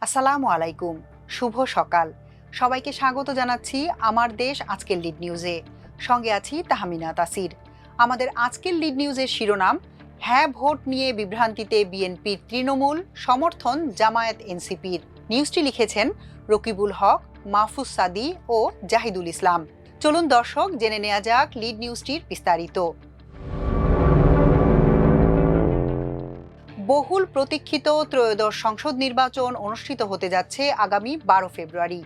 আসসালামু আলাইকুম, শুভ সকাল। সবাইকে স্বাগত জানাচ্ছি আমার দেশ আজকের লিড নিউজে। সঙ্গে আছি তাহমিনা তাসির। আমাদের আজকের লিড নিউজের শিরোনাম, হ্যাঁ ভোট নিয়ে বিভ্রান্তিতে বিএনপির তৃণমূল, সমর্থন জামায়াত এনসিপির। নিউজটি লিখেছেন রকিবুল হক, মাহফুজ সাদি ও জাহিদুল ইসলাম। চলুন দর্শক, জেনে নেওয়া যাক লিড নিউজটির বিস্তারিত। বহুল প্রতীক্ষিত ত্রয়োদশ সংসদ নির্বাচন অনুষ্ঠিত হতে যাচ্ছে আগামী 12 ফেব্রুয়ারি।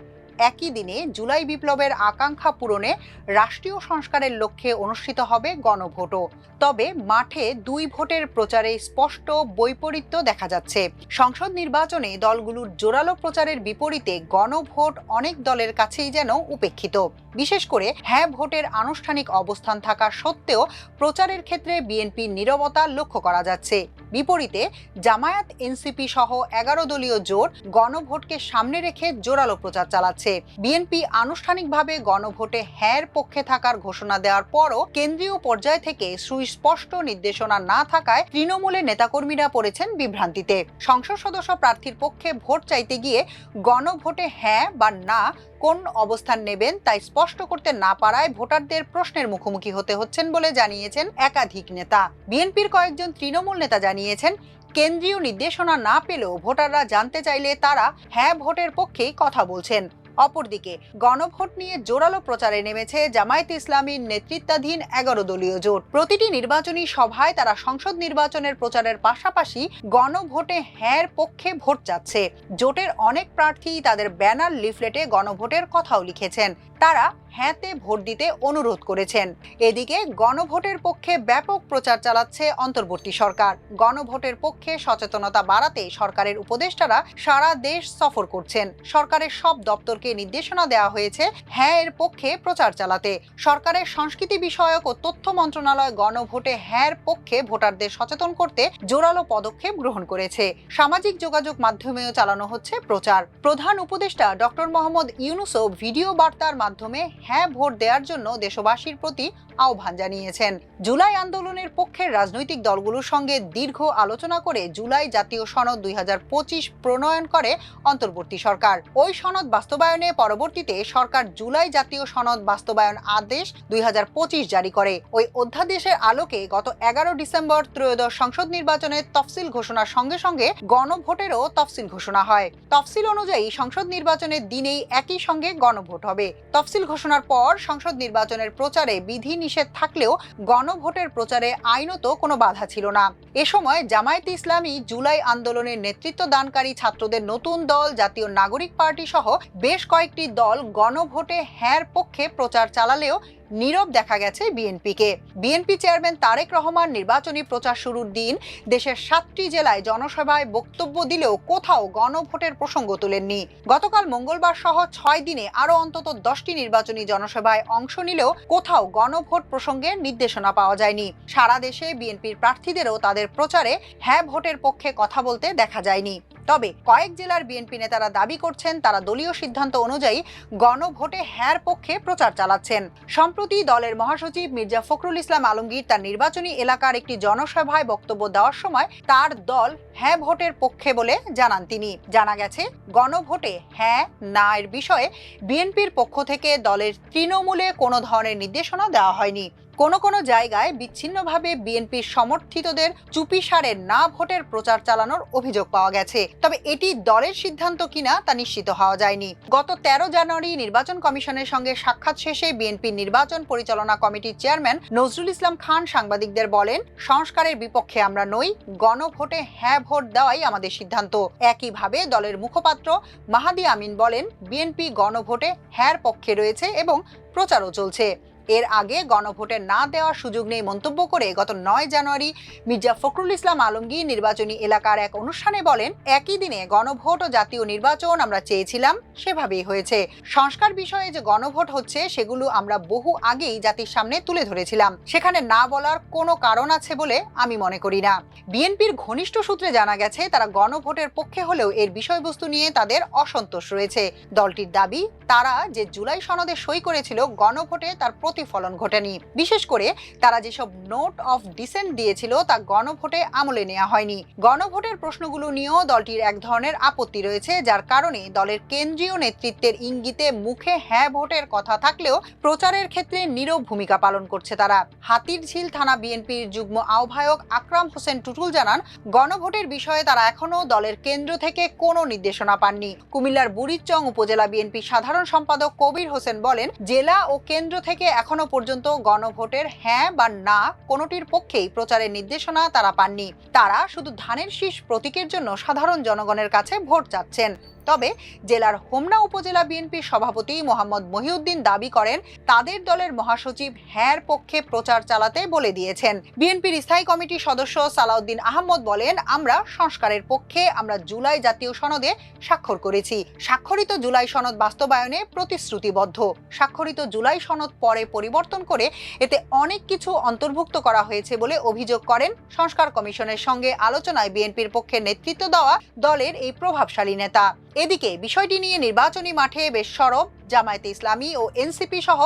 একই দিনে জুলাই বিপ্লবের আকাঙ্ক্ষা পূরণে রাষ্ট্রীয় সংস্কারের লক্ষ্যে অনুষ্ঠিত হবে গণভোটও। তবে মাঠে দুই ভোটের প্রচারে স্পষ্ট বৈপরীত্য দেখা যাচ্ছে। সংসদ নির্বাচনে দলগুলোর জোরালো প্রচারের বিপরীতে গণভোট অনেক দলের কাছেই যেন উপেক্ষিত। বিশেষ করে হ্যাঁ ভোটের আনুষ্ঠানিক অবস্থান থাকা সত্ত্বেও প্রচারের ক্ষেত্রে বিএনপির নীরবতা লক্ষ্য করা যাচ্ছে। বিপরীতে জামায়াত এনসিপি সহ 11 দলীয় জোট গণভোটকে সামনে রেখে জোরালো প্রচার চালাচ্ছে। বিএনপি আনুষ্ঠানিকভাবে গণভোটে হ্যাঁর পক্ষে থাকার ঘোষণা দেওয়ার পরও কেন্দ্রীয় পর্যায় থেকে সুস্পষ্ট নির্দেশনা না থাকায় তৃণমূলের নেতাকর্মীরা পড়েছেন বিভ্রান্তিতে। সংসদ সদস্য প্রার্থীর পক্ষে ভোট চাইতে গিয়ে গণভোটে হ্যাঁ বা না কোন অবস্থান নেবেন তাই স্পষ্ট করতে না পারায় ভোটারদের প্রশ্নের মুখোমুখি হতে হচ্ছেন বলে জানিয়েছেন একাধিক নেতা। বিএনপির কয়েকজন তৃণমূল নেতা জানিয়েছেন, কেন্দ্রীয় নির্দেশনা না পেলেও ভোটাররা জানতে চাইলে তারা হ্যাঁ ভোটের পক্ষেই কথা বলছেন। অপরদিকে গণভোট নিয়ে জোরালো প্রচারে নেমেছে জামায়াত ইসলামীর নেতৃত্বাধীন 11 দলীয় জোট। প্রতিটি নির্বাচনী সভায় তারা সংসদ নির্বাচনের প্রচারের পাশাপাশি গণভোটে হ্যাঁর পক্ষে ভোট চাচ্ছে। জোটের অনেক প্রার্থী তাদের ব্যানার লিফলেটে গণভোটের কথাও লিখেছেন। তারা হ্যাঁতে ভোট দিতে অনুরোধ করেছেন। এদিকে গণভোটের পক্ষে ব্যাপক প্রচার চালাচ্ছে অন্তর্বর্তী সরকার। গণভোটের পক্ষে সচেতনতা বাড়াতে সরকারের উপদেষ্টারা সারা দেশ সফর করছেন। সরকারের সব দপ্তরকে নির্দেশনা দেওয়া হয়েছে হ্যাঁ এর পক্ষে প্রচার চালাতে। সরকারের সংস্কৃতি বিষয়ক ও তথ্য মন্ত্রণালয় গণভোটে হ্যাঁর পক্ষে ভোটারদের সচেতন করতে জোরালো পদক্ষেপ গ্রহণ করেছে। সামাজিক যোগাযোগ মাধ্যমেও চালানো হচ্ছে প্রচার। প্রধান উপদেষ্টা ডক্টর মোহাম্মদ ইউনূসও ভিডিও বার্তার মাধ্যমে হ্যাঁ ভোট দেওয়ার জন্য দেশবাসীর প্রতি আহ্বান জানিয়েছেন। জুলাই আন্দোলনের পক্ষের রাজনৈতিক দলগুলোর সঙ্গে দীর্ঘ আলোচনা করে জুলাই জাতীয় সনদ 2025 প্রণয়ন করে অন্তর্বর্তী সরকার। ওই সনদ বাস্তবায়নে পরবর্তীতে সরকার জুলাই জাতীয় সনদ বাস্তবায়ন আদেশ 2025 জারি করে। ওই অধ্যাদেশের আলোকে গত 11 ডিসেম্বর ত্রয়োদশ সংসদ নির্বাচনের তফসিল ঘোষণার সঙ্গে সঙ্গে গণভোটেরও তফসিল ঘোষণা হয়। তফসিল অনুযায়ী সংসদ নির্বাচনের দিনেই একই সঙ্গে গণভোট হবে। তফসিল ঘোষণার পর সংসদ নির্বাচনের প্রচারে বিধি নিষেধ থাকলেও গণভোটের প্রচারে আইনত কোনো বাধা ছিল না। এ সময় জামায়াতে ইসলামী জুলাই আন্দোলনের নেতৃত্ব দানকারী ছাত্রদের নতুন দল, জাতীয় নাগরিক পার্টি সহ বেশ কয়েকটি দল গণভোটে হ্যাঁর পক্ষে প্রচার চালালেও নীরব দেখা গেছে বিএনপিকে। বিএনপি চেয়ারম্যান তারেক রহমান নির্বাচনী প্রচার শুরুর দিন দেশের 7টি জেলায় জনসভায় বক্তব্য দিলেও কোথাও গণভোটের প্রসঙ্গ তোলেননি। গতকাল মঙ্গলবার সহ 6 দিনে আরো অন্তত 10টি নির্বাচনী জনসভায় অংশ নিলেও কোথাও গণভোট প্রসঙ্গে নির্দেশনা পাওয়া যায়নি। সারা দেশে বিএনপির প্রার্থীদেরও তাদের প্রচারে হ্যাঁ ভোটের পক্ষে কথা বলতে দেখা যায়নি। তবে কয়েক জেলার বিএনপি নেতারা দাবি করছেন তারা দলীয় সিদ্ধান্ত অনুযায়ী গণভোটে হ্যাঁর পক্ষে প্রচার চালাচ্ছেন। সম্প্রতি দলের মহাসচিব মির্জা ফখরুল ইসলাম আলমগীর তার নির্বাচনী এলাকার একটি জনসভায় বক্তব্য দেওয়ার সময় তার দল হ্যাঁ ভোটের পক্ষে বলে জানান তিনি। জানা গেছে, গণভোটে হ্যাঁ না এর বিষয়ে বিএনপির পক্ষ থেকে দলের তৃণমূলে কোনো ধরনের নির্দেশনা দেওয়া হয়নি। কোনো জায়গায় বিচ্ছিন্নভাবে বিএনপির সমর্থিতদের চুপিসারে না ভোটের প্রচার চালানোর অভিযোগ পাওয়া গেছে। তবে এটি দলের সিদ্ধান্ত কিনা তা নিশ্চিত হওয়া যায়নি। গত 13 জানুয়ারি নির্বাচন কমিশনের সঙ্গে সাক্ষাৎ শেষে বিএনপির নির্বাচন পরিচালনা কমিটির চেয়ারম্যান নজরুল ইসলাম খান সাংবাদিকদের বলেন, সংস্কারের বিপক্ষে আমরা নই, গণভোটে হ্যাঁ ভোট দেওয়াই আমাদের সিদ্ধান্ত। একইভাবে দলের মুখপাত্র মাহাদি আমিন বলেন, বিএনপি গণভোটে হ্যাঁর পক্ষে রয়েছে এবং প্রচারও চলছে। এর আগে গণভোটে না দেওয়ার সুযোগ নেই মন্তব্য করে গত 9 জানুয়ারি মির্জা ফখরুল ইসলাম আলমগীর নির্বাচনী এলাকার এক অনুষ্ঠানে বলেন, একই দিনে গণভোট ও জাতীয় নির্বাচন আমরা চেয়েছিলাম, সেভাবেই হয়েছে। সংস্কার বিষয়ে যে গণভোট হচ্ছে সেগুলো আমরা বহু আগেই জাতির সামনে তুলে ধরেছিলাম। সেখানে না বলার কোনো কারণ আছে বলে আমি মনে করি না। বিএনপির ঘনিষ্ঠ সূত্রে জানা গেছে, তারা গণভোটের পক্ষে হলেও এর বিষয়বস্তু নিয়ে তাদের অসন্তোষ রয়েছে। দলটির দাবি, তারা যে জুলাই সনদে সই করেছিল গণভোটে তার প্রতিফলন ঘটেনি। বিশেষ করে তারা যেসব নোট অফ ডিসেন্ট দিয়েছিল তা গণভোটে আমলে নেওয়া হয়নি। গণভোটের প্রশ্নগুলো নিয়েও দলটির এক ধরনের আপত্তি রয়েছে, যার কারণে দলের কেন্দ্রীয় নেতৃত্বের ইঙ্গিতে মুখে হ্যাঁ ভোটের কথা থাকলেও প্রচারের ক্ষেত্রে নীরব ভূমিকা পালন করছে তারা। হাতিরঝিল থানা বিএনপির যুগ্ম আহ্বায়ক আকরাম হোসেন টুটুল জানান, গণভোটের বিষয়ে তারা এখনো দলের কেন্দ্র থেকে কোনো নির্দেশনা পাননি। কুমিল্লার বুড়িচং উপজেলা বিএনপি সাধারণ সম্পাদক কবির হোসেন বলেন, জেলা ও কেন্দ্র থেকে এখনো পর্যন্ত গণভোটের হ্যাঁ বা না কোনোটির পক্ষেই প্রচারের নির্দেশনা তারা পাননি। তারা শুধু ধানের শীষ প্রতীকের জন্য সাধারণ জনগণের কাছে ভোট চাচ্ছেন। তবে জেলার হোমনা উপজেলা বিএনপির সভাপতি মোহাম্মদ মহিউদ্দিন দাবি করেন, তাদের দলের মহাসচিব হ্যাঁর পক্ষে প্রচার চালাতে বলে দিয়েছেন। বিএনপির স্থায়ী কমিটির সদস্য সালাউদ্দিন আহমদ বলেন, আমরা সংস্কারের পক্ষে, আমরা জুলাই জাতীয় সনদে স্বাক্ষর করেছি। স্বাক্ষরিত জুলাই সনদ বাস্তবায়নে প্রতিশ্রুতিবদ্ধ। স্বাক্ষরিত জুলাই সনদ পরে পরিবর্তন করে এতে অনেক কিছু অন্তর্ভুক্ত করা হয়েছে বলে অভিযোগ করেন সংস্কার কমিশনের সঙ্গে আলোচনায় বিএনপির পক্ষে নেতৃত্ব দেওয়া দলের এই প্রভাবশালী নেতা। এদিকে বিষয়টি নিয়ে নির্বাচনী মাঠে বেশ সরব জামায়াতে ইসলামী ও এনসিপি সহ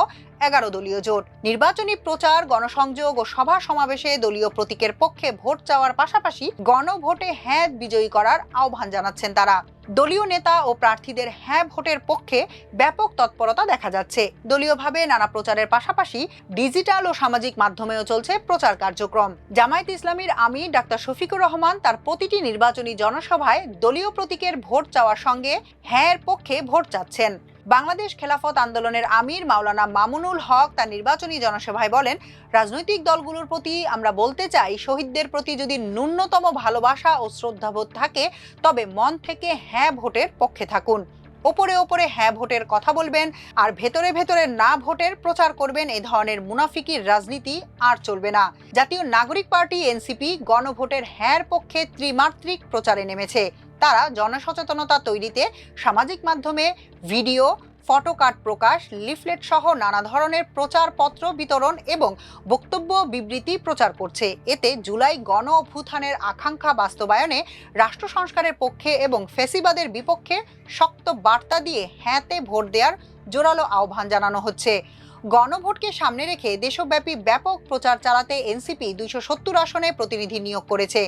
11 দলীয় জোট। নির্বাচনী প্রচার, গণসংযোগ ও সভা সমাবেশে দলীয় প্রতীকের পক্ষে ভোট চাওয়ার পাশাপাশি গণভোটে হ্যাঁ বিজয়ী করার আহ্বান জানাচ্ছেন তারা। দলীয় নেতা ও প্রার্থীদের হ্যাঁ ভোটের পক্ষে ব্যাপক তৎপরতা দেখা যাচ্ছে। দলীয়ভাবে নানা প্রচারের পাশাপাশি ডিজিটাল ও সামাজিক মাধ্যমেও চলছে প্রচার কার্যক্রম। জামায়াতে ইসলামীর আমির ডাক্তার শফিকুর রহমান তার প্রতিটি নির্বাচনী জনসভায় দলীয় প্রতীকের ভোট চাওয়ার সঙ্গে হ্যাঁ পক্ষে ভোট চাচ্ছেন। বাংলাদেশ খেলাফত আন্দোলনের আমির মাওলানা মামুনুল হক তার নির্বাচনী জনসভায় বলেন, রাজনৈতিক দলগুলোর প্রতি আমরা বলতে চাই, শহীদদের প্রতি যদি ন্যূনতম ভালোবাসা ও শ্রদ্ধাবোধ থাকে তবে মন থেকে হ্যাঁ ভোটের পক্ষে থাকুন। ওপরে ওপরে হ্যাঁ ভোটের কথা বলবেন আর ভেতরে ভেতরে না ভোটের প্রচার করবেন, এই ধরনের মুনাফিকির রাজনীতি আর চলবে না। জাতীয় নাগরিক পার্টি এনসিপি গণভোটের হ্যাঁর পক্ষে ত্রিমাত্রিক প্রচারে নেমেছে। তারা জনসচেতনতা তৈরিতে সামাজিক মাধ্যমে ভিডিও, ফটোকার্ড প্রকাশ, লিফলেট সহ নানা ধরনের প্রচারপত্র বিতরণ এবং বক্তব্য বিবৃতি প্রচার করছে। এতে জুলাই গণ অভ্যুত্থানের আকাঙ্ক্ষা বাস্তবায়নে, রাষ্ট্র সংস্কারের পক্ষে এবং ফ্যাসিবাদের বিপক্ষে শক্ত বার্তা দিয়ে হ্যাঁতে ভোট দেওয়ার জোরালো আহ্বান জানানো হচ্ছে। গণভোটকে সামনে রেখে দেশব্যাপী ব্যাপক প্রচার চালাতে এনসিপি 270 আসনে প্রতিনিধি নিয়োগ করেছে।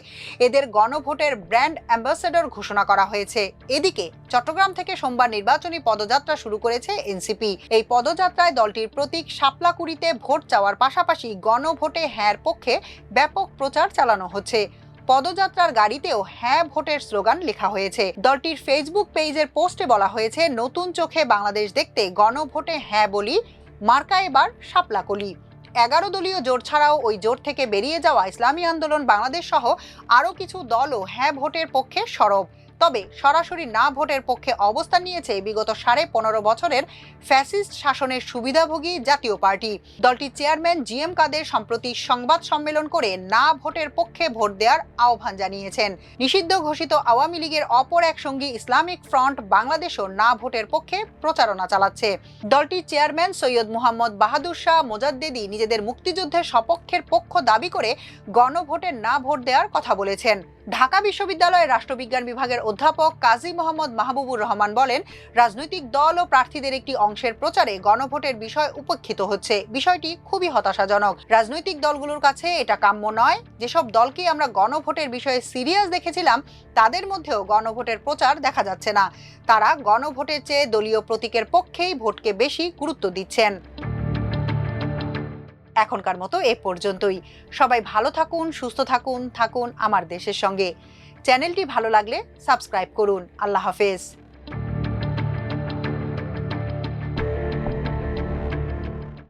এদের গণভোটের ব্র্যান্ড অ্যাম্বাসেডর ঘোষণা করা হয়েছে। এদিকে চট্টগ্রাম থেকে সোমবার নির্বাচনী পদযাত্রা শুরু করেছে এনসিপি। এই পদযাত্রায় দলটির প্রতীক শাপলাকুড়িতে ভোট চাওয়ার পাশাপাশি গণভোটে হ্যাঁর পক্ষে ব্যাপক প্রচার চালানো হচ্ছে। পদযাত্রার গাড়িতেও হ্যাঁ ভোটের স্লোগান লেখা হয়েছে। দলটির ফেসবুক পেজের পোস্টে বলা হয়েছে, নতুন চোখে বাংলাদেশ দেখতে গণভোটে হ্যাঁ বলি, মার্কা এবার শাপলাকলি। 11 দলীয় জোট ছাড়াও ওই জোট থেকে বেরিয়ে যাওয়া ইসলামী আন্দোলন বাংলাদেশ সহ আরও কিছু দলও হ্যাঁ ভোটের পক্ষে সরব। তবে সরাসরি না ভোটের পক্ষে অবস্থান নিয়েছে বিগত 15.5 বছরের ফ্যাসিস্ট শাসনের সুবিধাভোগী জাতীয় পার্টি। দলটির চেয়ারম্যান জিএম কাদের সম্প্রতি সংবাদ সম্মেলন করে না ভোটের পক্ষে ভোট দেওয়ার আহ্বান জানিয়েছেন। নিষিদ্ধ ঘোষিত আওয়ামী লীগের অপর এক সঙ্গী ইসলামিক ফ্রন্ট বাংলাদেশও না ভোটের পক্ষে প্রচারণা চালাচ্ছে। দলটির চেয়ারম্যান সৈয়দ মুহাম্মদ বাহাদুর শাহ মোজাদ্দেদি নিজেদের মুক্তিযুদ্ধের সপক্ষের পক্ষ দাবি করে গণভোটে না ভোট দেওয়ার কথা বলেছেন। ঢাকা বিশ্ববিদ্যালয়ের রাষ্ট্রবিজ্ঞান বিভাগের অধ্যাপক কাজী মোহাম্মদ মাহবুবুর রহমান বলেন, রাজনৈতিক দল ও প্রার্থীদের একটি অংশের প্রচারে গণভোটের বিষয় উপেক্ষিত হচ্ছে। বিষয়টি খুবই হতাশাজনক। রাজনৈতিক দলগুলোর কাছে এটা কাম্য নয়। যেসব দলকে আমরা গণভোটের বিষয়ে সিরিয়াস দেখেছিলাম তাদের মধ্যেও গণভোটের প্রচার দেখা যাচ্ছে না। তারা গণভোটের চেয়ে দলীয় প্রতীকের পক্ষেই ভোটকে বেশি গুরুত্ব দিচ্ছেন। এখনকার মতো এ পর্যন্তই। সবাই ভালো থাকুন, সুস্থ থাকুন আমার দেশের সঙ্গে। চ্যানেলটি ভালো লাগলে সাবস্ক্রাইব করুন। আল্লাহ হাফেজ।